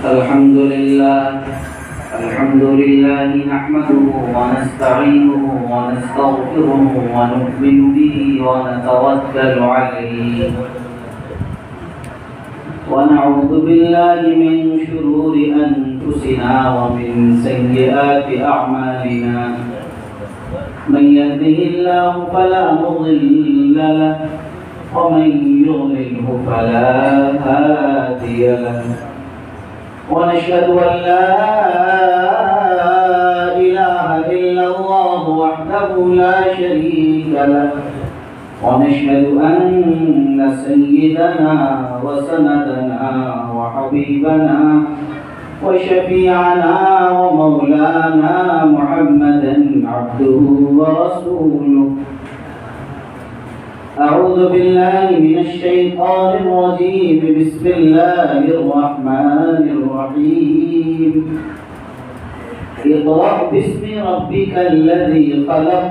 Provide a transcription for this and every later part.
الحمد لله نحمده ونستعينه ونستغفره ونؤمن به ونتوكل عليه ونعوذ بالله من شرور أنفسنا ومن سيئات أعمالنا من يهده الله فلا مضل له ومن يضلله فلا هادي له ونشهد أن لا إله إلا الله وحده لا شريك له ونشهد أن سيدنا وسندنا وحبيبنا وشفيعنا ومولانا محمدا عبده ورسوله. أعوذ بالله من الشيطان الرجيم. بسم الله الرحمن الرحيم. اقرأ باسم ربك الذي خلق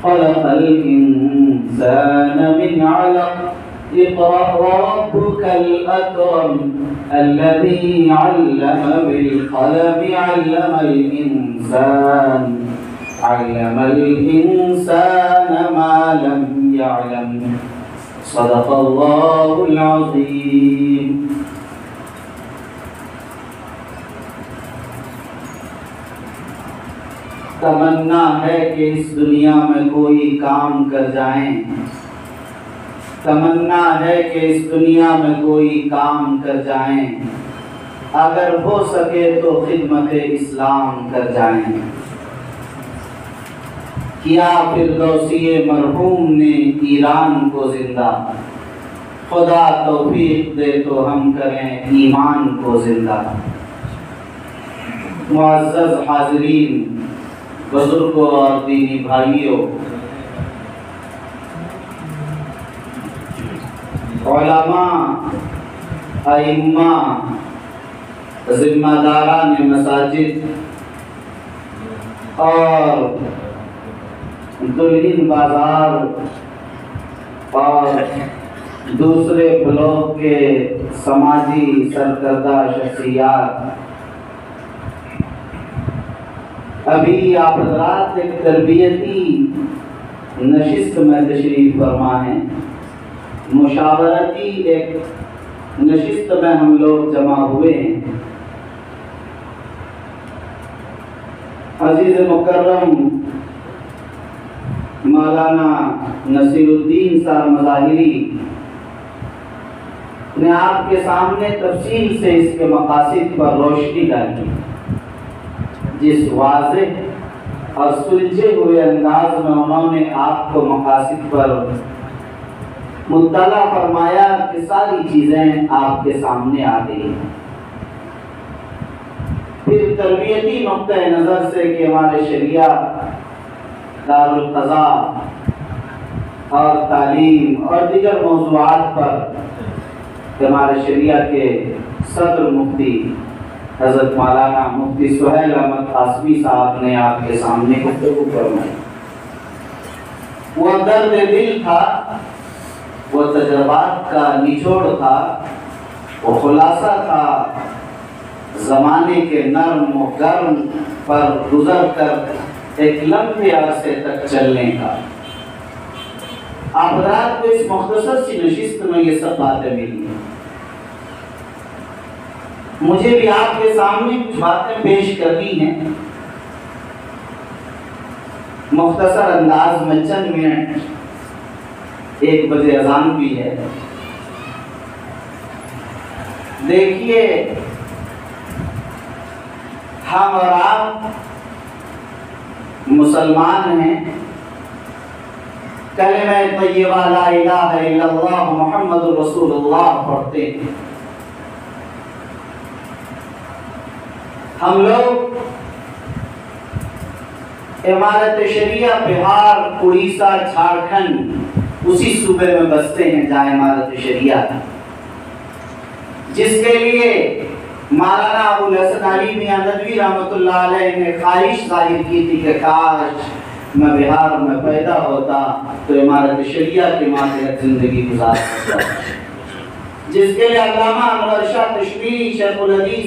خلق الإنسان من علق اقرأ وربك الأكرم الذي علم بالقلم علم الإنسان ما لم يعلم. صدق الله العظيم. تمنا ہے کہ اس دنیا میں کوئی کام کر جائیں، تمنا ہے کہ اس دنیا میں کوئی کام کر جائیں، اگر ہو سکے تو خدمت اسلام کر جائیں. کیا فردوسی مرحوم نے ایران کو زندہ، خدا توفیق دے تو ہم کریں ایمان کو زندہ. معزز حاضرین، بزرگوں اور دینی بھائیوں، علماء، ائمہ، ذمہ داران مساجد اور دلہن بازار اور دوسرے بلاک کے سماجی سرکردہ شخصیات، ابھی آپ حضرات ایک تربیتی نشست میں تشریف فرما ہیں، مشاورتی ایک نشست میں ہم لوگ جمع ہوئے ہیں. عزیز مکرم مولانا نصیر الدین صاحب مظاہری نے آپ کے سامنے تفصیل سے اس کے مقاصد پر روشنی ڈالی. جس واضح اور سلجھے ہوئے انداز میں انہوں نے آپ کو مقاصد پر مطلع فرمایا کہ ساری چیزیں آپ کے سامنے آ گئی. پھر تربیتی نقطہ نظر سے کہ ہمارے شریعہ، دارالقضاء اور تعلیم اور دیگر موضوعات پر ہمارے شریعہ کے صدر مفتی حضرت مولانا مفتی سہیل احمد قاسمی صاحب نے آپ کے سامنے گفتگو فرمائی. وہ درد دل تھا، وہ تجربات کا نچوڑ تھا، وہ خلاصہ تھا زمانے کے نرم و گرم پر گزر کر ایک لمبے عرصے تک چلنے کا. آپ رات کو اس مختصر سی نشست میں یہ سب باتیں ملی. مجھے بھی آپ کے سامنے کچھ باتیں پیش کرنی ہیں، مختصر انداز میں چند منٹ. 1 بجے اذان بھی ہے. دیکھیے، ہم اور آپ مسلمان ہیں، کلمہ طیبہ لا الہ الا اللہ محمد رسول اللہ پڑھتے ہیں. ہم لوگ امارت شریعہ بہار، اڑیسہ، جھارکھنڈ اسی صوبے میں بستے ہیں جہاں امارت شریعہ ہے، جس کے لیے مولانا ابو الحسن علی میاں ندوی رحمۃ اللہ علیہ نے خواہش ظاہر کی تھی کہ کاش میں بہار میں پیدا ہوتا تو امارت شریعہ کے ماتحت زندگی گزار سکتا. جس کے لیے علامہ انور شاہ کشمیری شیخ الحدیث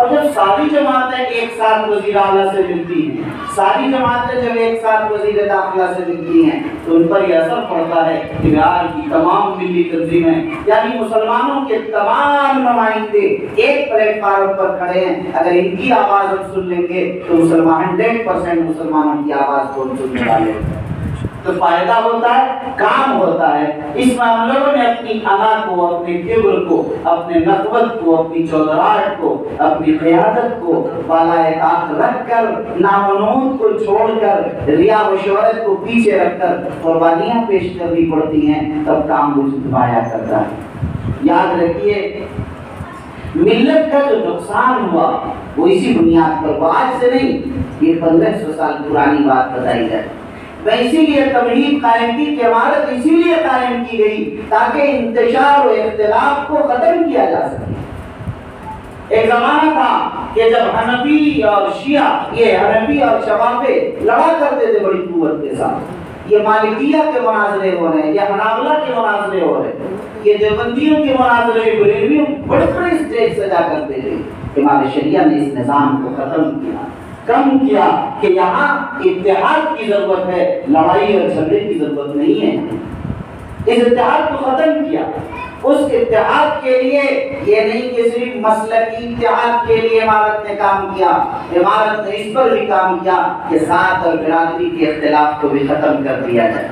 اور جب ساری جماعتیں ایک ساتھ وزیر اعلیٰ سے ملتی ہیں، ساری جماعتیں جب ایک ساتھ وزیر داخلہ سے ملتی ہیں تو ان پر یہ اثر پڑتا ہے کہ بہار کی تمام ملی تنظیمیں یعنی مسلمانوں کے تمام نمائندے ایک پلیٹ فارم پر کھڑے ہیں، اگر ان کی آواز ہم سن لیں گے تو مسلمان 100% مسلمانوں کی آواز کو سننے والے ہیں، تو فائدہ ہوتا ہے، کام ہوتا ہے۔ اس میں ہم لوگوں نے اپنی انا کو، اپنے کبر کو، اپنے نخوت کو، اپنی چودراہٹ کو، اپنی قیادت کو بالائے طاق رکھ کر، نامنون کو چھوڑ کر، ریا و شہرت کو پیچھے رکھ کر قربانیاں پیش کرنی پڑتی ہیں، تب کام وجود پایا کرتا ہے۔ یاد رکھیے ملت کا جو نقصان ہوا وہ اسی بنیاد پر، وہ آج سے نہیں، یہ 1500 سال پرانی بات بتائی جائے۔ میں اسی لیے تمہید قائم کی کہ عمارت اسی لیے قائم کی گئی تاکہ انتشار و اختلاف کو ختم کیا جا سکے۔ ایک زمانہ تھا کہ جب حنفی اور شیعہ، یہ حنفی اور شفافے لڑا کرتے تھے بڑی قوت کے ساتھ، یہ مالکیہ کے مناظرے ہو رہے ہیں، یہ حنابلہ کے مناظرے ہو رہے ہیں، یہ دیوبندیوں کے مناظرے، بریلویوں بڑے بڑے اسٹیج سجا کرتے تھے۔ امام شریعہ نے اس نظام کو ختم کیا، کم کیا کہ یہاں اتحاد کی ضرورت ہے، لڑائی اور جھگڑے کی ضرورت نہیں ہے۔ اس اتحاد کو ختم کیا۔ اس اتحاد کے لیے یہ نہیں کہ صرف مسلکی اتحاد کے لیے عمارت نے کام کیا، عمارت نے اس پر بھی کام کیا کہ ذات اور برادری کے اختلاف کو بھی ختم کر دیا جائے۔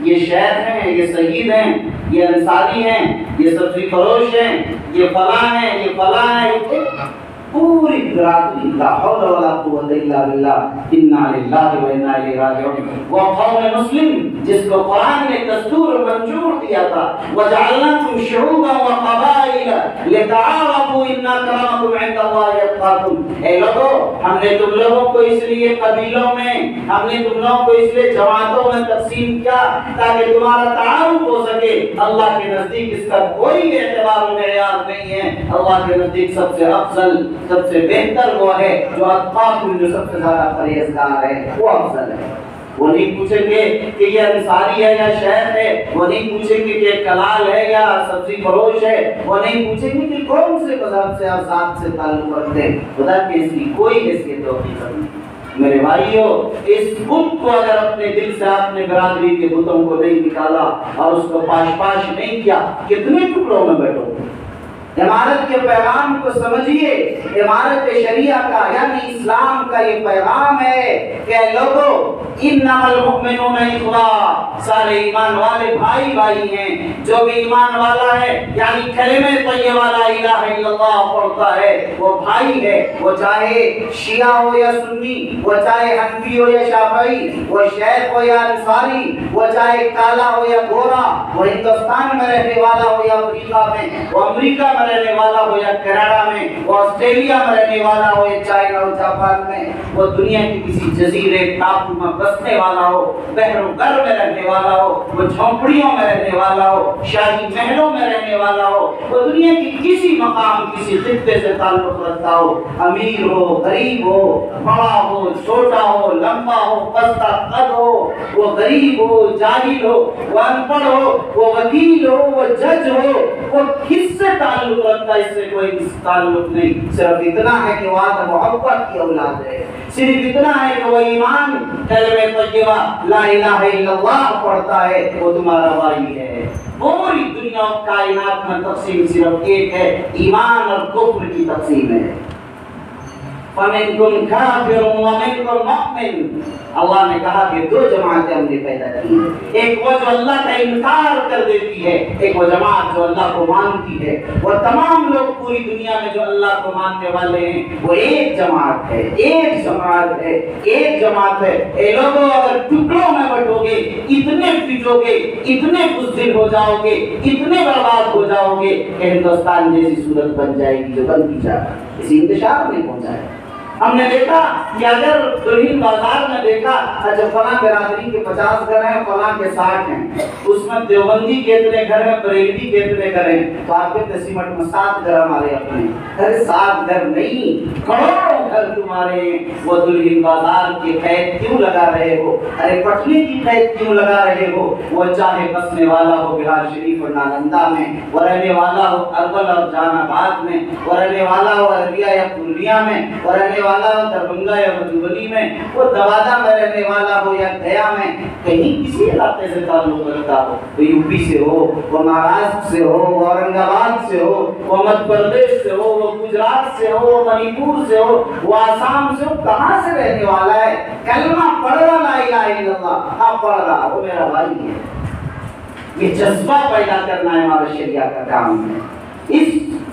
یہ شیخ ہیں، یہ سید ہیں، یہ انصاری ہیں، یہ سبزی فروش ہیں، یہ فلاں ہیں، یہ فلاں ہیں، پوری برادری، لا حول ولا قوت الا باللہ، انا للہ و انا الیہ راجعون۔ وہ قوم مسلم جس کو قرآن نے دستور منظور دیا تھا، وجعلناکم شعوبا وقبائل لتعارفوا ان اکرمکم عند اللہ اتقاکم۔ اے لوگو، ہم نے تم لوگوں کو اس لیے قبیلوں میں، ہم نے تم لوگوں کو اس لیے جماعتوں میں تقسیم کیا تاکہ تمہارا تعارف ہو سکے۔ اللہ کے نزدیک اس کا کوئی اعتبار و معیار نہیں ہے، اللہ کے نزدیک سب سے افضل، سب سے بہتر وہ ہے جو اتقاکم، جو سب سے زیادہ پرہیزگار ہے، وہ افضل ہے۔ وہ نہیں پوچھیں گے کہ یہ انصاری ہے یا شیخ ہے، وہ نہیں پوچھیں گے کہ یہ کلال ہے یا سبزی فروش ہے، وہ نہیں پوچھیں گے کہ کون سے مذہب سے اور ذات سے تعلق رکھتے ہیں، خدا کی اس کی کوئی حیثیت ہوتی نہیں۔ میرے بھائیوں، اس بت کو اگر اپنے دل سے آپ نے برادری کے بتوں کو نہیں نکالا اور اس کو پاش پاش نہیں کیا، کتنے ٹکڑوں میں بیٹھو گے؟ عمارت کے پیغام کو سمجھیے، عمارت شریعہ کا یعنی اسلام کا یہ پیغام ہے کہ لوگوں، انما المؤمنون اخوہ، سارے ایمان والے بھائی بھائی ہیں۔ جو بھی ایمان والا ہے یعنی کلمہ طیبہ لا الہ الا اللہ پڑھتا ہے وہ بھائی ہے، وہ چاہے شیعہ ہو یا سنی، وہ چاہے حنفی ہو یا شافعی، وہ شیخ ہو یا انصاری، وہ چاہے کالا ہو یا گورا، وہ ہندوستان میں رہنے والا ہو یا افریقہ میں، وہ امریکہ میں رہنے والا ہو یا کینیڈا میں، وہ آسٹریلیا میں رہنے والا ہو یا چائنا اور جاپان میں، وہ دنیا کے کسی جزیرے ٹاپو میں بسنے والا ہو، بحر و گر میں رہنے والا ہو، وہ جھونپڑیوں میں رہنے والا ہو، شاہی محلوں میں رہنے والا ہو، وہ دنیا کی کسی مقام، کسی خطے سے تعلق رکھتا ہو، امیر ہو، غریب ہو، بڑا ہو، چھوٹا ہو، لمبا ہو، پستہ قد ہو، وہ غریب ہو، جاہل ہو، وہ ان پڑھ ہو، وہ وکیل ہو، وہ جج ہو، وہ کس سے تعلق رکھتا ہے، اس سے کوئی تعلق نہیں، صرف اتنا ہے کہ وہ آدم محبت کی اولاد ہے، صرف اتنا ہے کہ وہ ایمان کلمہ طیبہ لا الہ الا اللہ پڑھتا ہے، وہ تمہارا بھائی ہے۔ پوری دنیا و کائنات میں تقسیم صرف ایک ہے، ایمان اور کفر کی تقسیم ہے۔ فَمِنْكُمْ كَافِرٌ وَمِنْكُمْ مُؤْمِنٌ۔ اللہ نے کہا کہ دو جماعتیں ہم نے پیدا کی ہیں، ایک وہ جو اللہ کا انکار کر دیتی ہے، ایک وہ جماعت جو اللہ کو مانتی ہے۔ وہ تمام لوگ پوری دنیا میں جو اللہ کو ماننے والے ہیں وہ ایک جماعت ہے، ایک جماعت ہے، ایک جماعت ہے۔ اے لوگوں، اگر ٹکڑوں میں بٹو گے، اتنے پٹو گے، اتنے بزدل ہو جاؤ گے، اتنے برباد ہو جاؤ گے کہ ہندوستان جیسی صورت بن جائے گی جو بن کی جا رہا ہے، اسی انتشار میں پہنچا ہے۔ ہم نے دیکھا کہ اگر دلہن بازار میں دیکھا اچھا فلاں برادری کے 50 گھر ہیں، فلاں کے 60 ہیں، اس میں دیوبندی کے اتنے گھر ہیں، بریلوی کے اتنے گھر ہیں، تو آپ کے سیمٹ میں 7 گھر ہمارے اپنے، ارے 7 گھر نہیں، کروڑوں گھر تمہارے وہ دلہن بازار کی قید کیوں لگا رہے ہو؟ ارے پٹنے کی قید کیوں لگا رہے ہو؟ وہ چاہے بسنے والا ہو بہار شریف اور نالندہ میں، وہ رہنے والا ہو ارول اور جہان آباد میں، وہ رہنے والا ہو عربیہ یا پورنیہ میں، وہ رہنے والا ہو دربھنگا یا مدھوبنی میں، وہ دوادہ میں رہنے والا ہو یا گیا میں، کہیں کسی علاقے سے تعلق رکھتا ہو، وہ یو پی سے ہو، وہ مہاراشٹر سے ہو، وہ اورنگ آباد سے ہو، وہ مدھیہ پردیش سے ہو، وہ گجرات سے ہو، وہ منی پور سے ہو، وہ آسام سے ہو، کہاں سے رہنے والا ہے؟ کلمہ پڑھ رہا لا الہ الا اللہ، ہاں پڑھ رہا، وہ میرا بھائی ہے۔ یہ جذبہ پیدا کرنا ہے ہمارے شریعہ کا کام ہے۔ اس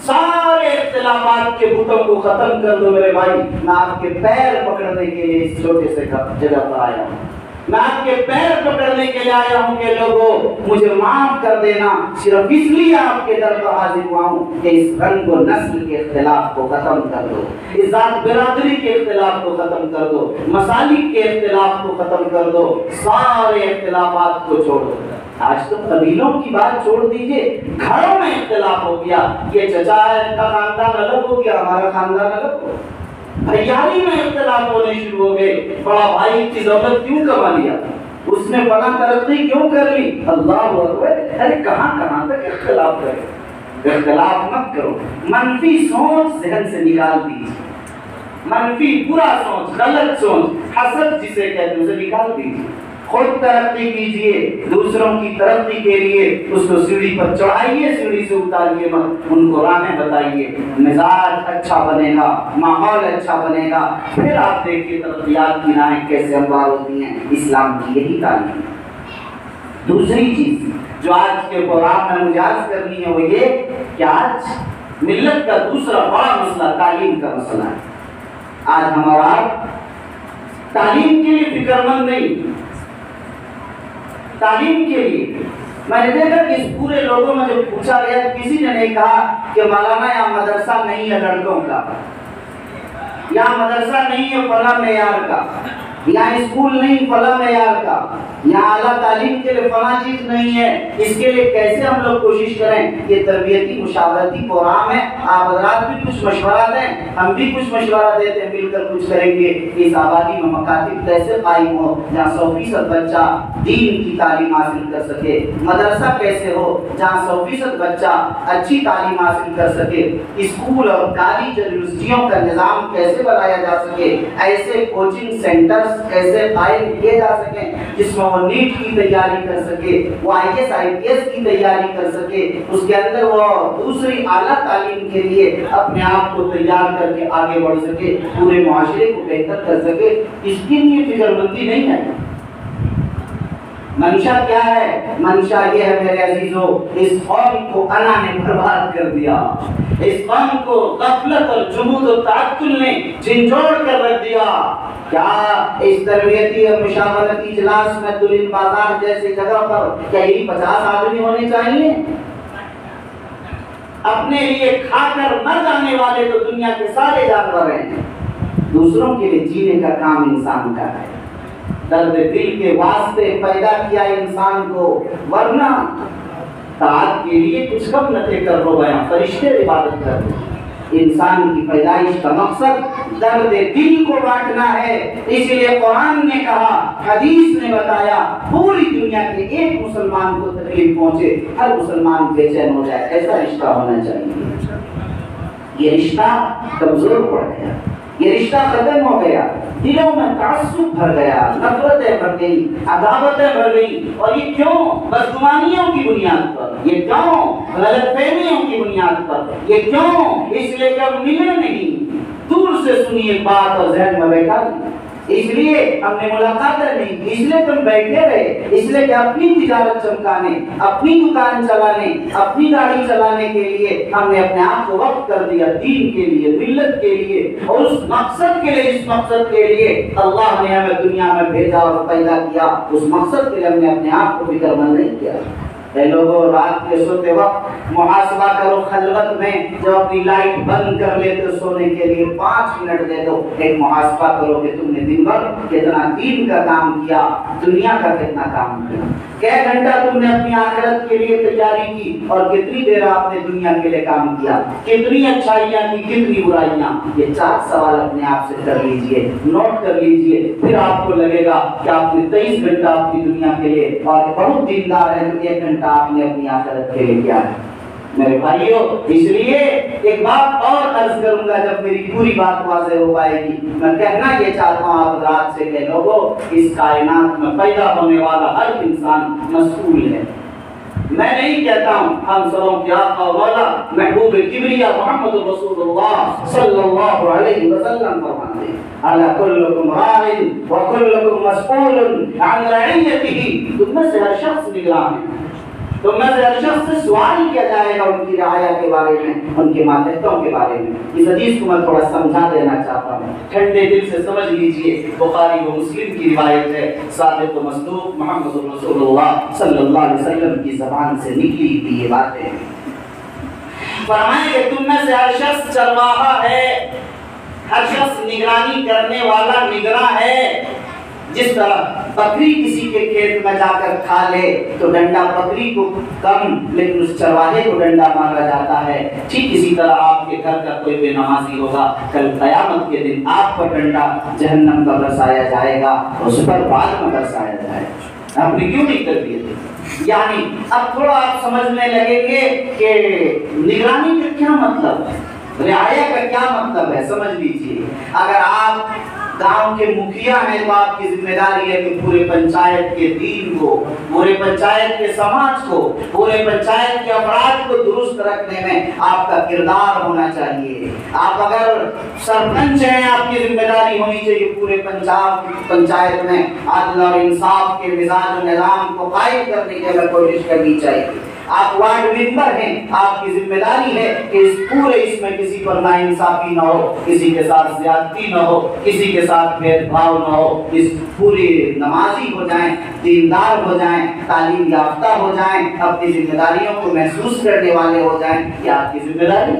سارے اختلافات کے بتوں کو ختم کر دو میرے بھائی۔ میں آپ کے پیر پکڑنے کے لیے اس چھوٹے سے جگہ پر آیا ہوں، میں آپ کے پیر پکڑنے کے لیے آیا ہوں کہ لوگوں مجھے معاف کر دینا، صرف اس لیے آپ کے در پر حاضر ہوا ہوں کہ اس رنگ و نسل کے اختلاف کو ختم کر دو، اس ذات برادری کے اختلاف کو ختم کر دو، مسالک کے اختلاف کو ختم کر دو، سارے اختلافات کو چھوڑ دو۔ آج تو قبیلوں کی بات چھوڑ دیجئے، گھروں میں اختلاف ہو گیا، یہ چچا ہے ان کا خاندان الگ ہو گیا، ہمارا خاندان الگ ہو گیا، بھیاری میں اختلاف ہونے شروع ہو گئے۔ بڑا بھائی کی دولت کیوں کما لیا، اس نے بڑا ترقی کیوں کر لی، اللہ اکبر۔ ارے کہاں کہاں تک اختلاف کرے؟ اختلاف مت کرو، منفی سوچ ذہن سے نکال دیجیے، منفی برا سوچ، غلط سوچ، حسد جسے کہتے ہیں اسے نکال دیجیے، خود ترقی کیجئے، دوسروں کی ترقی کے لیے اس کو سیڑھی پر چڑھائیے، سیڑھی سے اتاریے مت، ان کو راہیں بتائیے، مزاج اچھا بنے گا، ماحول اچھا بنے گا، پھر آپ دیکھیے ترقیات کی راہیں کیسے ہموار ہوتی ہیں۔ اسلام کی یہی تعلیم ہے۔ دوسری چیز جو آج کے پروگرام میں مجھے عرض کرنی ہے وہ یہ کہ آج ملت کا دوسرا بڑا مسئلہ تعلیم کا مسئلہ ہے۔ آج ہمارا تعلیم کے لیے فکر مند نہیں، تعلیم کے لیے میں نے دیکھا کہ اس پورے لوگوں میں جو پوچھا گیا کسی نے نہیں کہا کہ مولانا یہاں مدرسہ نہیں ہے لڑکوں کا، یہاں مدرسہ نہیں ہے فلاں معیار کا، یہاں اسکول نہیں فلاں معیار کا، یہاں اعلیٰ تعلیم کے لیے فلاں چیز نہیں ہے، اس کے لیے کیسے ہم لوگ کوشش کریں۔ یہ تربیتی مشاورتی پروگرام ہے، آپ حضرات بھی کچھ مشورہ دیں، ہم بھی کچھ مشورہ دیتے ہیں، مل کر کچھ کریں گے۔ اس آبادی میں مکاتب کیسے قائم ہو جہاں 100% بچہ دین کی تعلیم حاصل کر سکے، مدرسہ کیسے ہو جہاں 100% بچہ اچھی تعلیم حاصل کر سکے، اسکول اور کالج یونیورسٹیوں کا نظام کیسے بنایا جا سکے، ایسے کوچنگ سینٹرز کیسے قائم کیے جا سکیں جس میں وہ نیٹ کی تیاری کر سکے، وہ IAS IPS کی تیاری کر سکے، اس کے اندر وہ دوسری اعلیٰ تعلیم کے لیے اپنے آپ کو تیار کر کے آگے بڑھ سکے، پورے معاشرے کو بہتر کر سکے۔ اس کی لیے فکر مندی نہیں ہے۔ منشا کیا ہے؟ منشا یہ ہے میرے عزیزو، اس قوم کو انا نے برباد کر دیا، اس قوم کو غفلت اور جمود و تعطل نے جھنجھوڑ کر رکھ دیا۔ کیا اس تربیتی اور مشاورتی اجلاس میں دلہن بازار جیسی جگہ پر کیا یہی 50 آدمی ہونے چاہیے؟ اپنے لیے کھا کر مر جانے والے تو دنیا کے سارے جانور ہیں، دوسروں کے لیے جینے کا کام انسان کا ہے۔ درد دل کے واسطے پیدا کیا انسان کو، ورنہ طاعت کے لیے کچھ کم نہ کر رو گیا، فرشتے عبادت کر رہے۔ انسان کی پیدائش کا مقصد درد دل کو بانٹنا ہے، اس لیے قرآن نے کہا، حدیث نے بتایا، پوری دنیا کے ایک مسلمان کو تکلیف پہنچے ہر مسلمان بے چین ہو جائے، ایسا رشتہ ہونا چاہیے۔ یہ رشتہ کمزور پڑ گیا، یہ رشتہ ختم ہو گیا، دلوں میں تعصب بھر گیا، نفرتیں بھر گئی، عداوتیں بھر گئی، اور یہ کیوں؟ بدگمانیوں کی بنیاد پر، یہ کیوں؟ غلط فہمیوں کی بنیاد پر، یہ کیوں؟ اس لیے کہ ہم ملے نہیں، دور سے سنی ایک بات اور ذہن میں بیٹھا نہیں، اس لیے ہم نے ملاقاتیں نہیں کی، اس لیے تم بیٹھے رہے، اس لیے کہ اپنی تجارت چمکانے، اپنی دکان چلانے، اپنی گاڑی چلانے کے لیے ہم نے اپنے آپ کو وقف کر دیا، دین کے لیے، ملت کے لیے، اور اس مقصد کے لیے، اس مقصد کے لیے اللہ نے ہمیں دنیا میں بھیجا اور پیدا کیا، اس مقصد کے لیے ہم نے اپنے آپ کو فکر مند نہیں کیا۔ اے لوگوں، رات کے سوتے وقت محاسبہ کرو، خلوت میں جب اپنی لائٹ بند کر لیتے سونے کے لیے 5 منٹ دے دو، ایک محاسبہ کرو کہ تم نے دن بھر کتنا دین کا کام کیا، دنیا کا کتنا کام کیا۔ کیا گھنٹہ تم نے اپنی آخرت کے لیے تیاری کی اور کتنی دیر آپ نے دنیا کے لیے کام کیا، کتنی اچھائیاں کی، کتنی برائیاں؟ یہ 4 سوال اپنے آپ سے کر لیجئے، نوٹ کر لیجئے، پھر آپ کو لگے گا کہ آپ نے 23 گھنٹہ اپنی دنیا کے لیے اور بہت دیندار ہے تو 1 گھنٹہ آپ نے اپنی آخرت کے لیے کیا ہے۔ میرے بھائیوں، اس لیے ایک بات اور عرض کروں گا، جب میری پوری بات واضح ہو پائے گی، میں کہنا یہ چاہتا ہوں آپ حضرات سے کہ لوگوں، اس کائنات میں پیدا ہونے والا ہر انسان مسئول ہے۔ میں نہیں کہتا ہوں، ہم سبوں کے آقا و مولا محبوب کبریا محمد رسول اللہ صلی اللہ علیہ وسلم فرماتے ہیں الا کلکم راع وکلکم مسئول عن رعیتہ، تم میں سے ہر شخص نگراں ہے، تم میں سے ہر شخص سے سوال کیا جائے گا ان کی رعایا کے بارے میں، ان کے ماتحتوں کے بارے میں۔ اس حدیث کو میں تھوڑا سمجھا دینا چاہتا ہوں، ٹھنڈے دل سے سمجھ لیجئے۔ بخاری و مسلم کی روایت ہے، صادق و مصدوق محمد رسول اللہ صلی اللہ علیہ وسلم کی زبان سے نکلی ہوئی یہ باتیں۔ فرمائیں کہ تم میں سے ہر شخص چرواہا ہے، ہر شخص نگرانی کرنے والا نگراں ہے۔ جس طرح بکری کسی کے کھیت میں جا کر کھا لے تو ڈنڈا بکری کو کم لیکن اس چرواہے کو ڈنڈا مارا جاتا ہے، ٹھیک اسی طرح آپ کے گھر کا کوئی بے نمازی ہوگا، کل قیامت کے دن آپ پر ڈنڈا جہنم کا برسایا جائے گا، اس پر بعد میں برسایا جائے گا۔ آپ نے کیوں نہیں کر دیے؟ یعنی اب تھوڑا آپ سمجھنے لگیں گے کہ نگرانی کا کیا مطلب ہے، رعایا کا کیا مطلب ہے۔ سمجھ لیجیے، اگر آپ گاؤں کے مکھیا ہیں تو آپ کی ذمہ داری ہے کہ پورے پنچایت کے دین کو، پورے پنچایت کے سماج کو، پورے پنچایت کے افراد کو درست رکھنے میں آپ کا کردار ہونا چاہیے۔ آپ اگر سرپنچ ہیں، آپ کی ذمہ داری ہونی چاہیے پورے پنچایت میں عدل اور انصاف کے مزاج و نظام کو قائم کرنے کی کوشش کرنی چاہیے۔ آپ وارڈ ممبر ہیں، آپ کی ذمہ داری ہے کہ اس میں کسی پر ناانصافی نہ ہو، کسی کے ساتھ زیادتی نہ ہو، کسی کے ساتھ بھید بھاؤ نہ ہو، اس پورے نمازی ہو جائیں، دیندار ہو جائیں، تعلیم یافتہ ہو جائیں، اپنی ذمہ داریوں کو محسوس کرنے والے ہو جائیں۔ یہ آپ کی ذمہ داری،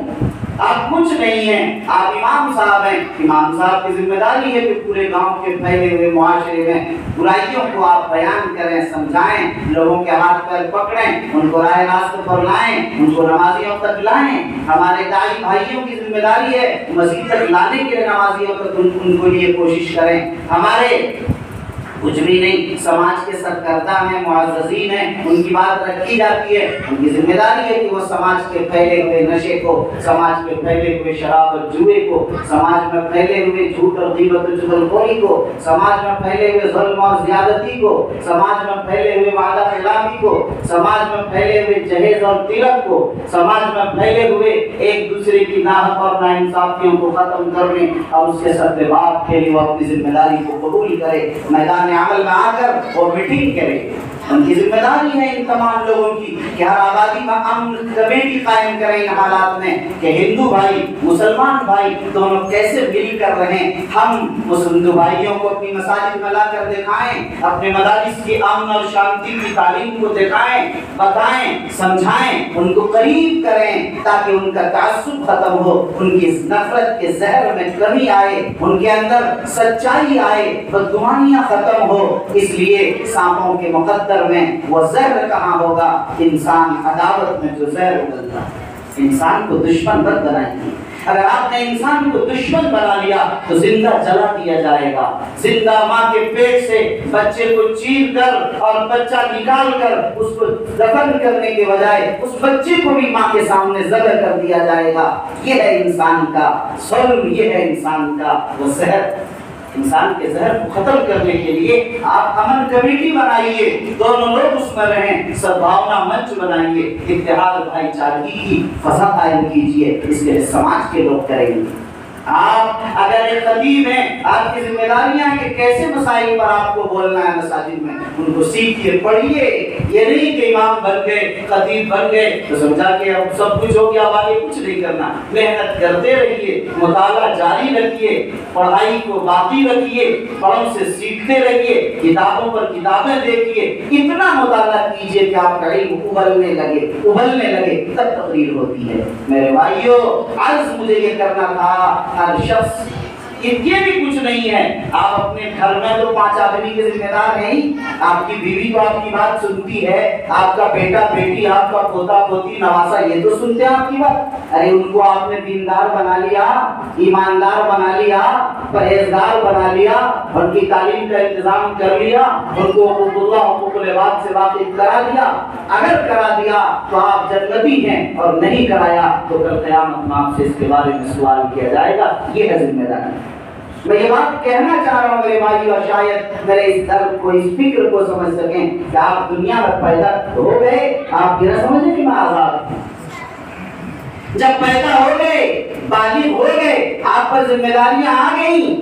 آپ کچھ نہیں ہیں، آپ امام صاحب ہیں، امام صاحب کی ذمہ داری ہے کہ پورے گاؤں کے پھیلے ہوئے معاشرے میں برائیوں کو آپ بیان کریں، سمجھائیں، لوگوں کے ہاتھ پیر پکڑیں، ان کو راہ راست پر لائیں، ان کو نمازیوں تک لائیں۔ ہمارے داعی بھائیوں کی ذمہ داری ہے مسجد تک لانے کے لیے نمازیوں تک ان کو لیے کوشش کریں۔ ہمارے کچھ بھی نہیں، سماج کے سرکردہ ہیں، معززین ہیں، ان کی بات رکھی جاتی ہے، ان کی ذمہ داری ہے کہ وہ سماج کے پھیلے ہوئے نشے کو، سماج کے پھیلے ہوئے شراب اور جوئے کو، سماج میں پھیلے ہوئے جھوٹ اور غیبت و چغلخوری کو، سماج میں پھیلے ہوئے ظلم اور زیادتی کو، سماج میں پھیلے ہوئے وعدہ خلافی کو، سماج میں پھیلے ہوئے جہیز اور تلک کو، سماج میں پھیلے ہوئے ایک دوسرے کی ناحق اور ناانصافیوں کو ختم کرنے اور اس کے سدباب کے لیے وہ اپنی ذمہ داری کو قبول کرے، میدان عمل میں آ کر وہ میٹنگ کرے۔ ان کی ذمہ داری ہے ان تمام لوگوں کی کہ ہر آبادی میں امن کمیٹی قائم کریں ان حالات میں کہ ہندو بھائی مسلمان بھائی دونوں کیسے مل کر رہیں۔ ہم اس ہندو بھائیوں کو اپنی مساجد میں لا کر دکھائیں، اپنے مدارس کی امن اور شانتی کی تعلیم کو دکھائیں، بتائیں، سمجھائیں، ان کو قریب کریں تاکہ ان کا تعصب ختم ہو، ان کی نفرت کے زہر میں کمی آئے، ان کے اندر سچائی آئے، بدگمانیاں ختم ہو۔ اس لیے سانپوں کے مقدر میں وہ زہر کہاں ہوگا؟ انسان عداوت میں جو زہر اگلتا ہے، انسان کو دشمن مت بنائیے۔ اگر آپ نے انسان کو دشمن بنا لیا تو زندہ جلا دیا جائے گا۔ زندہ ماں کے پیٹ سے بچے کو چیر کر اور بچہ نکال کر اس کو دفن کرنے کے بجائے اس بچے کو بھی ماں کے سامنے ذبح کر دیا جائے گا۔ یہ ہے انسان کا ظلم، یہ ہے انسان کا وہ زہر۔ انسان کے زہر کو ختم کرنے کے لیے آپ امن کمیٹی بنائیے، دونوں لوگ اس میں رہیں، سدبھاونا منچ بنائیے، اتحاد بھائی چارگی کی فضا قائم کیجیے۔ اس کے لیے سماج کے لوگ کریں گے۔ آپ اگر ایک خطیب ہیں، آپ کی ذمہ داریاں ہیں کہ کیسے مسائل پر آپ کو بولنا ہے مساجد میں، ان کو سیکھیے، پڑھیے۔ یہ نہیں کہ امام بن گئے، خطیب بن گئے تو سمجھا کہ اب سب کچھ ہو گیا، اب آگے کچھ نہیں کرنا۔ محنت کرتے رہیے، مطالعہ جاری رکھیے، پڑھائی کو باقی رکھیے، بڑوں سے سیکھتے رہیے، کتابوں پر کتابیں دیکھیے، اتنا مطالعہ کیجیے کہ آپ کا علم ابلنے لگے، تب تقریر ہوتی ہے۔ میرے بھائیوں، عرض مجھے یہ کرنا تھا، ہر شخص یہ بھی کچھ نہیں ہے. آپ اپنے گھر میں تو 5 آدمی کے ذمہ دار نہیں. آپ کی بیوی تو آپ کی بات سنتی ہے, آپ کا بیٹا بیٹی, آپ کا پوتا پوتی نواسا یہ تو سنتے ہیں آپ کی بات. ارے ان کو آپ نے دیندار بنا لیا, ایماندار بنا لیا, پرہیزگار بنا لیا, ان کی تعلیم کا انتظام کر لیا, ان کو حقوق اللہ حقوق العباد سے واقف کرا دیا. اگر کرا دیا تو آپ جنتی ہیں, اور نہیں کرایا تو کل قیامت میں آپ سے اس کے بارے میں سوال کیا جائے گا. یہ ہے ذمہ داری. میں یہ بات کہنا چاہ رہا ہوں میرے بھائی, اور شاید میرے اس درد کو, اس فکر کو سمجھ سکیں کہ آپ دنیا میں پیدا ہو گئے, آپ یہ نہ سمجھیں کہ میں آزاد ہوں. جب پیدا ہو گئے, بالغ ہو گئے, آپ پر ذمہ داریاں آ گئیں,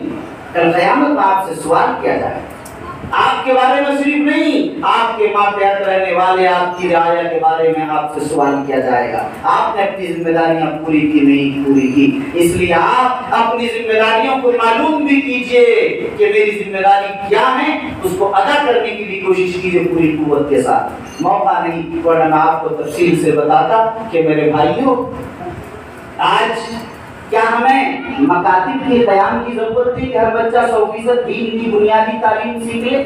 کل قیامت میں آپ سے سوال کیا جائے. آپ کے بارے میں صرف نہیں, آپ کے ماتحت رہنے والے, آپ کی رعایا کے بارے میں آپ سے سوال کیا جائے گا. آپ نے اپنی ذمہ داریاں پوری کی نہیں پوری کی, اس لیے آپ اپنی ذمہ داریوں کو معلوم بھی کیجئے کہ میری ذمہ داری کیا ہے, اس کو ادا کرنے کی بھی کوشش کیجئے پوری قوت کے ساتھ. موقع نہیں ورنہ میں آپ کو تفصیل سے بتاتا کہ میرے بھائیوں, آج کیا ہمیں مکاتب کے قیام کی ضرورت تھی کہ ہر بچہ 100% دین کی بنیادی تعلیم سیکھ لے؟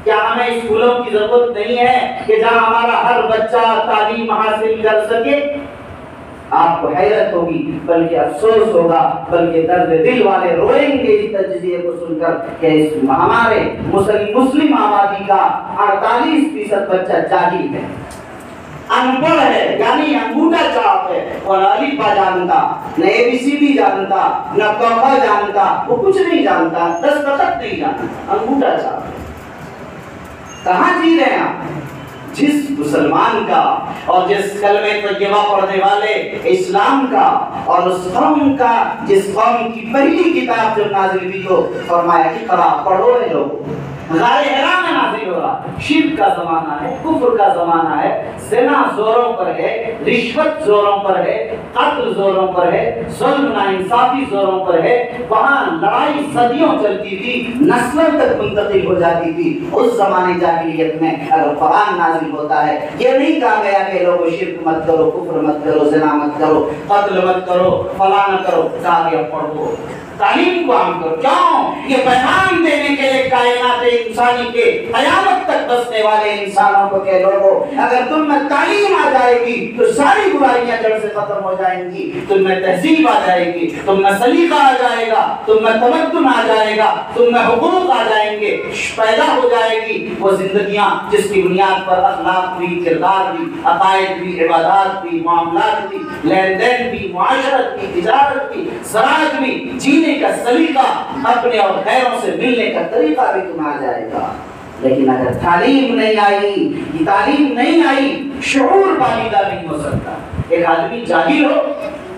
کیا ہمیں اسکولوں کی ضرورت نہیں ہے کہ جہاں ہمارا ہر بچہ تعلیم حاصل کر سکے؟ آپ کو حیرت ہوگی, بلکہ افسوس ہوگا, بلکہ درد دل والے روئیں گے اس تجزیے کو سن کر کہ ہمارے مسلم آبادی کا 48% بچہ جاہل ہے, ان پڑھ ہے, یعنی انگوٹھا چاپ ہے, اور الف با جانتا, نہ ABCD جانتا, نہ ک خ جانتا, وہ کچھ نہیں جانتا, 10 خط نہیں جانتا, انگوٹھا چاپ ہے. کہاں جی رہے ہیں آپ؟ جس مسلمان کا اور جس کلمہ طیبہ پڑھنے والے اسلام کا, اور اس قوم کا جس قوم کی پہلی کتاب جب نازل ہوئی تو فرمایا کہ اقرا, پڑھو اے لوگو. غار حرا میں نازل ہو رہا, شرک کا زمانہ ہے, کفر کا زمانہ ہے, زنا زوروں پر ہے, رشوت زوروں پر ہے, قتل زوروں پر ہے, ظلم ناانصافی زوروں پر ہے. وہاں لڑائی صدیوں چلتی تھی, نسلوں تک منتقل ہو جاتی تھی. اس زمانے جاہلیت میں اگر قرآن نازل ہوتا ہے, یہ نہیں کہا گیا کہ لوگوں شرک مت کرو, کفر مت کرو, زنا مت کرو, قتل مت کرو, فلاں نہ کرو, کہا گیا پڑھو, تعلیم کو عام کرو. کیوں؟ یہ پیغام دینے کے لیے کائنات انسانی کے قیامت تک بسنے والے انسانوں کو کہ لوگوں, اگر تم میں تعلیم آ جائے گی تو ساری برائیاں جڑ سے ختم ہو جائیں گی, تم میں تہذیب آ جائے گی, تم میں سلیقہ آ جائے گا, تم میں تمدن آ جائے گا, تم میں حقوق آ جائیں گے, پیدا ہو جائے گی وہ زندگیاں جس کی بنیاد پر اخلاق بھی, کردار بھی, عقائد بھی, عبادات بھی, معاملات بھی, لین دین بھی, معاشرت بھی, تجارت بھی, زراعت بھی, جینے کا سلیقہ, اپنے اور غیروں سے ملنے کا طریقہ بھی تم آ جائے گا. لیکن اگر تعلیم نہیں آئی, یہ تعلیم نہیں آئی, شعور پالیدہ نہیں ہو سکتا. ایک آدمی جاہل ہو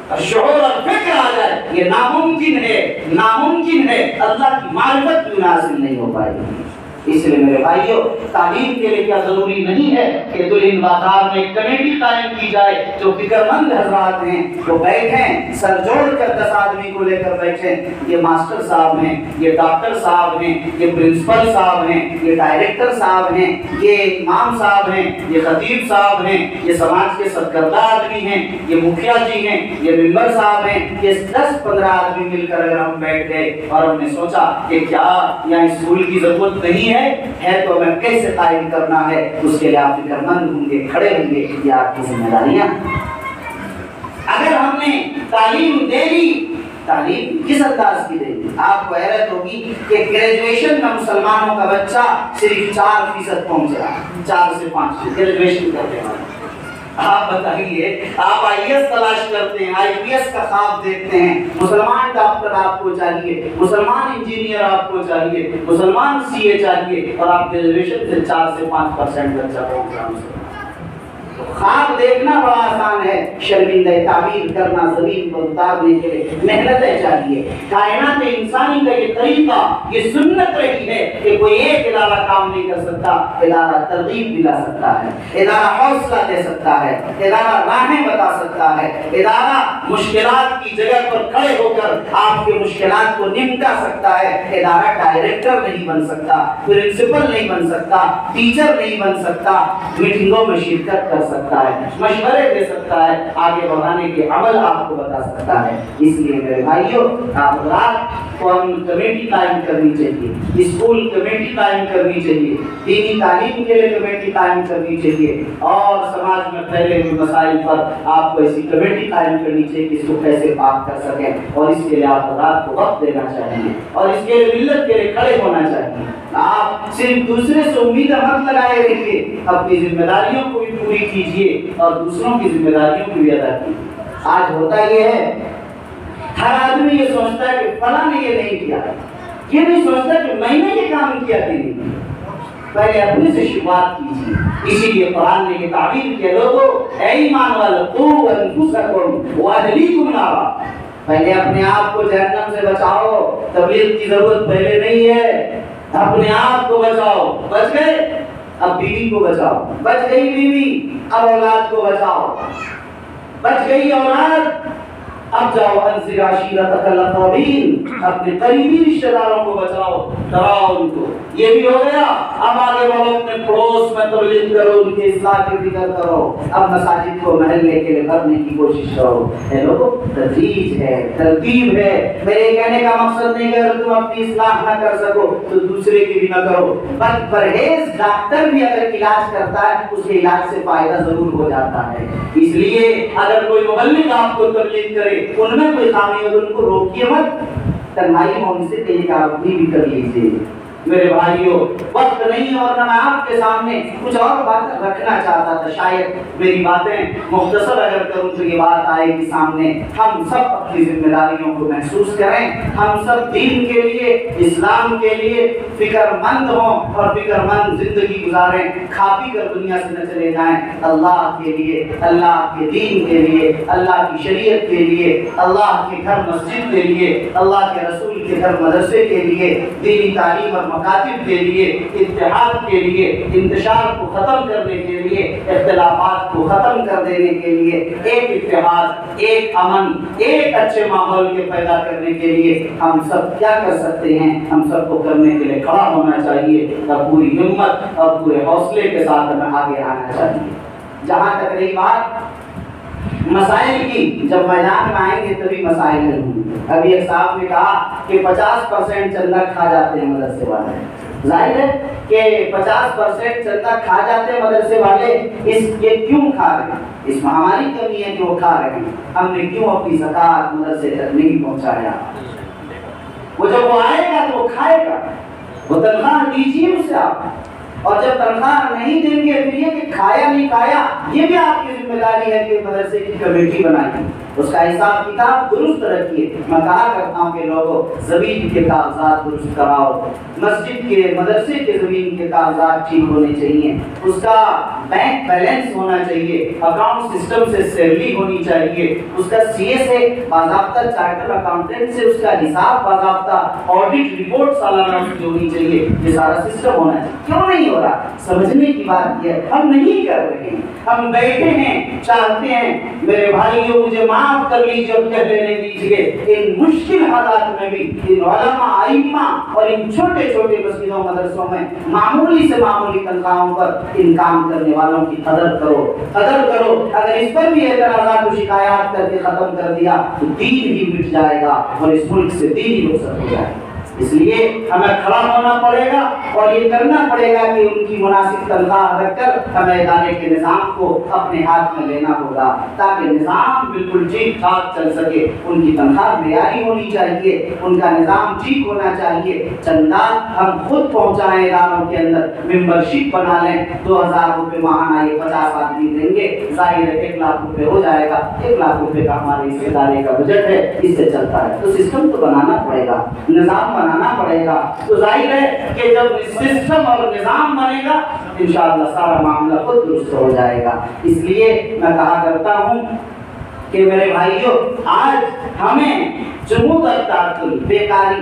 اور شعور اور فکر آ جائے, یہ ناممکن ہے, ناممکن ہے. اللہ کی معرفت بھی حاصل نہیں ہو پائے گی. اس لیے میرے بھائیوں, تعلیم کے لیے کیا ضروری نہیں ہے کہ دلہن بازار میں ایک کمیٹی قائم کی جائے, جو فکر مند حضرات ہیں وہ بیٹھیں, سر جوڑ کر 10 آدمی کو لے کر بیٹھیں, یہ ماسٹر صاحب ہیں, یہ ڈاکٹر صاحب ہیں, یہ پرنسپل صاحب ہیں, یہ ڈائریکٹر صاحب ہیں, یہ امام صاحب ہیں, یہ خطیب صاحب ہیں, یہ سماج کے سرکردہ آدمی ہیں, یہ مکھیا جی ہیں, یہ ممبر صاحب ہیں. یہ 10-15 آدمی مل کر اگر ہم بیٹھ گئے اور ہم نے سوچا کہ کیا یہاں اسکول کی ضرورت نہیں ہے تو ہمیں کیسے قائم کرنا ہے, اس کے لیے آپ فکر مند ہوں گے, کھڑے ہوں گے. یہ آپ کی ذمہ داریاں. اگر ہم نے تعلیم دے لی, تعلیم کس انداز کی دے دی؟ آپ کو حیرت ہوگی کہ گریجویشن میں مسلمانوں کا بچہ صرف 4% پہنچ رہا ہے, 4 سے 5% گریجویشن کرنے والا. آپ بتائیے, آپ IAS تلاش کرتے ہیں, IPS کا خواب دیکھتے ہیں, مسلمان ڈاکٹر آپ کو چاہیے, مسلمان انجینئر آپ کو چاہیے, مسلمان CA چاہیے, اور آپ گریجویشن سے 4 سے 5% بچہ پہنچ رہا ہے. خواب دیکھنا بڑا آسان ہے, شرمندہ تعبیر کرنا زمین پر اتارنے کے لیے محنتیں چاہیے. کائنات انسانی کا یہ طریقہ, یہ سنت رہی ہے کہ کوئی ایک ادارہ کام نہیں کر سکتا, ادارہ ترغیب دلا سکتا ہے, ادارہ حوصلہ دے سکتا ہے, ادارہ راہیں بتا سکتا ہے, ادارہ مشکلات کی جگہ پر کھڑے ہو کر آپ کے مشکلات کو نمٹا سکتا ہے. ادارہ ڈائریکٹر نہیں بن سکتا, پرنسپل نہیں بن سکتا, ٹیچر نہیں بن سکتا, میٹنگوں میں شرکت کر سکتا ہے, مشورے دے سکتا ہے، آگے بڑھانے کے عمل آپ کو بتا سکتا ہے۔ اس لیے میرے بھائیوں، حضرات کو ہم کمیٹی قائم کرنی چاہیے، اسکول کمیٹی قائم کرنی چاہیے، دینی تعلیم کے لیے کمیٹی قائم کرنی چاہیے، اور سماج میں پھیلے ہوئے مسائل پر آپ کو ایسی کمیٹی قائم کرنی چاہیے کہ اس کو کیسے پاک کر سکیں، اور اس کے لیے آپ حضرات کو وقت دینا چاہیے، اور اس کے لیے ملت کے لیے کھڑے ہونا چاہیے۔ آپ صرف دوسرے سے امیدیں مت لگائے رہیے، اپنی ذمہ داریوں کو بھی پوری کیجیے اور دوسروں کی ذمہ داریوں کو بھی ادا کیجیے۔ آج ہوتا یہ ہے، ہر آدمی یہ سوچتا ہے کہ فلاں نے یہ نہیں کیا، یہ نہیں سوچتا کہ میں نے یہ کام کیا کہ نہیں۔ پہلے اپنے سے شروعات کیجیے، اسی لیے قرآن نے یہ تعبیر کیا، لوگو اے ایمان والو قوا انفسکم واہلیکم نارا، پہلے اپنے آپ کو جہنم سے بچاؤ۔ تبلیغ کی ضرورت پہلے نہیں ہے، اپنے آپ کو بچاؤ۔ بچ گئے، اب بیوی کو بچاؤ، بچ گئی بیوی، اب اولاد کو بچاؤ، بچ گئی اولاد، اب جاؤ انذر عشیرتک الاقربین، اپنے قریبی رشتہ داروں کو بچاؤ، ڈراؤ ان کو۔ یہ بھی ہو گیا، اب آگے بڑھو، اپنے پڑوس میں تبلیغ کرو، ان کی اصلاح کی فکر کرو، اب مساجد کو محلے کے لیے بھرنے کی کوشش کرو۔ اے لوگو، تدریج ہے، ترتیب ہے۔ میرے کہنے کا مقصد نہیں کہ اگر تم اپنی اصلاح نہ کر سکو تو دوسرے کی بھی نہ کرو، بس پرہیز ڈاکٹر بھی اگر علاج کرتا ہے اس کے علاج سے فائدہ ضرور ہو جاتا ہے۔ اس لیے اگر کوئی مبلغ آپ کو تبلیغ کرے، ان میں کوئی خامی ہو تو ان کو روکیے مت، تنہائی میں ان سے کہیے کہ آپ بھی کر لیجیے۔ میرے بھائیوں، وقت نہیں ہے ورنہ میں آپ کے سامنے کچھ اور باتیں رکھنا چاہتا تھا، شاید میری باتیں مختصر اگر کروں تو یہ بات آئے گی سامنے۔ ہم سب اپنی ذمہ داریوں کو محسوس کریں، ہم سب دین کے لیے، اسلام کے لیے فکر مند ہوں اور فکر مند زندگی گزاریں، کھا پی کر دنیا سے نہ چلے جائیں، اللہ کے لیے، اللہ کے دین کے لیے، اللہ کی شریعت کے لیے، اللہ کے گھر مسجد کے لیے، اللہ کے رسول کے گھر مدرسے کے لیے، دینی تعلیم اور مکاتب کے لیے، اتحاد کے لیے، انتشار کو ختم کرنے کے لیے، اختلافات کو ختم کر دینے کے لیے، ایک اتحاد، ایک امن، ایک اچھے ماحول کے پیدا کرنے کے لیے ہم سب کیا کر سکتے ہیں؟ ہم سب کو کرنے کے لیے کھڑا ہونا چاہیے اور پوری ہمت اور پورے حوصلے کے ساتھ ہمیں آگے آنا چاہیے۔ جہاں تک رہی بات مسائل کی، جب میدان میں آئیں گے تبھی مسائل حل ہوں گے۔ ابھی ایک صاحب نے کہا کہ 50% چندہ کھا جاتے ہیں مدرسے والے۔ ظاہر ہے کہ 50% چندہ کھا جاتے ہیں مدرسے والے، یہ کیوں کھا رہے ہیں؟ اس میں ہماری کمی ہے کہ وہ کھا رہے ہیں، ہم نے کیوں اپنی زکوٰۃ مدرسے تک نہیں پہنچایا؟ وہ جب وہ آئے گا تو وہ کھائے گا، وہ تنخواہ دیجیے اسے آپ، اور جب تنخواہ نہیں دیں گے پھر یہ کہ کھایا نہیں کھایا، یہ بھی آپ کی ذمہ داری ہے کہ مدرسے کی کمیٹی بنائیے، اس کا حساب کتاب درست رکھیے۔ میں کہا کرتا ہوں کہ لوگوں زمین کے کاغذات درست کراؤ، مسجد کے مدرسے کے زمین کے کاغذات ٹھیک ہونے چاہیے، اس کا بینک بیلنس ہونا چاہیے، اکاؤنٹ سسٹم سے سیلری ہونی چاہیے، اس کا سی اے سے باضابطہ، چارٹر اکاؤنٹنٹ سے اس کا حساب باضابطہ، آڈٹ رپورٹ سالانہ اس کی ہونی چاہیے، یہ سارا سسٹم ہونا چاہیے۔ کیوں نہیں ہو رہا؟ سمجھنے کی بات یہ ہے، ہم نہیں کر رہے ہیں، ہم بیٹھے ہیں، چاہتے ہیں۔ میرے بھائیوں، مجھے معاف کر لیجیے اور کہہ دینے دیجیے، ان مشکل حالات میں بھی ان علماء، ائمہ اور ان چھوٹے چھوٹے مسجدوں مدرسوں میں معمولی سے معمولی تنخواہوں پر ان کام کرنے والوں کی قدر کرو، قدر کرو۔ اگر اس پر بھی اعتراضات و شکایات کر کے ختم کر دیا تو دین ہی مٹ جائے گا اور اس ملک سے دین ہی رخصت ہو جائے گا۔ اس لیے ہمیں کھڑا ہونا پڑے گا اور یہ کرنا پڑے گا کہ ان کی مناسب تنخواہ رکھ کر ہمیں ادارے کے نظام کو اپنے ہاتھ میں لینا ہوگا، تاکہ نظام بالکل ٹھیک ٹھاک چل سکے۔ ان کی تنخواہ معیاری ہونی چاہیے، ان کا نظام ٹھیک ہونا چاہیے۔ چندہ ہم خود پہنچائیں اداروں کے اندر، ممبر شپ بنا لیں، 2000 روپے ماہانہ، یہ 50 آدمی دیں گے، ظاہر ہے 1 لاکھ روپے ہو جائے گا۔ 1 لاکھ روپے کا ہمارے اس ادارے کا بجٹ ہے، اس سے چلتا ہے، تو سسٹم تو بنانا پڑے گا، نظام بنانا پڑے گا۔ تو ظاہر ہے کہ جب سسٹم اور نظام بنے گا انشاءاللہ سارا معاملہ خود درست ہو جائے گا۔ اس لیے میں کہا کرتا ہوں کہ میرے بھائیوں، آج ہمیں جمود اور تعطل، بیکاری،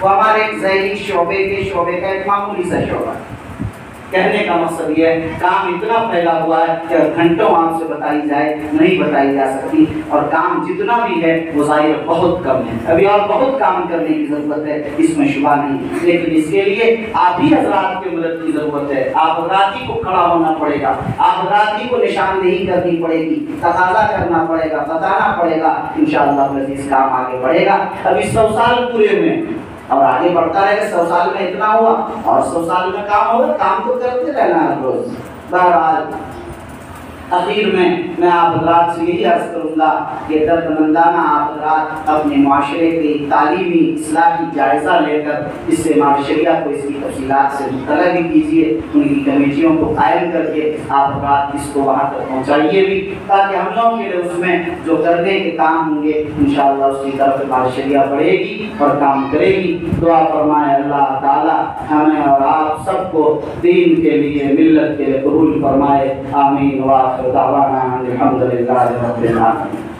وہ ہمارے ایک ذہنی شعبے کا ایک معمولی سا شعبہ ہے۔ کہنے کا مقصد یہ ہے کام اتنا پھیلا ہوا ہے کہ گھنٹوں آپ سے بتائی جائے نہیں بتائی جا سکتی، اور کام جتنا بھی ہے وہ ظاہر بہت کم ہے، ابھی اور بہت کام کرنے کی ضرورت ہے، اس میں شبہ نہیں، لیکن اس کے لیے آپ ہی حضرات کی مدد کی ضرورت ہے۔ آپ حضرات ہی کو کھڑا ہونا پڑے گا، آپ حضرات ہی کو نشاندہی کرنی پڑے گی، تقاضا کرنا پڑے گا، بتانا پڑے گا، انشاءاللہ عزیز کام آگے بڑھے گا۔ ابھی 100 سال پورے ہوئے اور آگے بڑھتا رہے گا، 100 سال میں اتنا ہوا اور 100 سال میں کام ہوگا، کام تو کرتے رہنا ہے روز۔ بہرحال اخیر میں آپ حضرات سے یہی عرض کروں گا کہ دردمندانہ آپ حضرات اپنے معاشرے کی تعلیمی اصلاحی جائزہ لے کر اس سے معاشرہ کو اس کی تفصیلات سے مطلع بھی کیجیے، ان کی کمیٹیوں کو قائم کر کے آپ حضرات اس کو وہاں تک پہنچائیے بھی، تاکہ ہم لوگوں کے لیے اس میں جو کرنے کے کام ہوں گے انشاءاللہ اس کی طرف معاشرہ بڑھے گی اور کام کرے گی۔ دعا فرمائے اللہ تعالی ہمیں اور آپ سب کو دین کے لیے ملت کے لیے قبول فرمائے، آمین۔ دعوانا الحمد للہ رب العالمین۔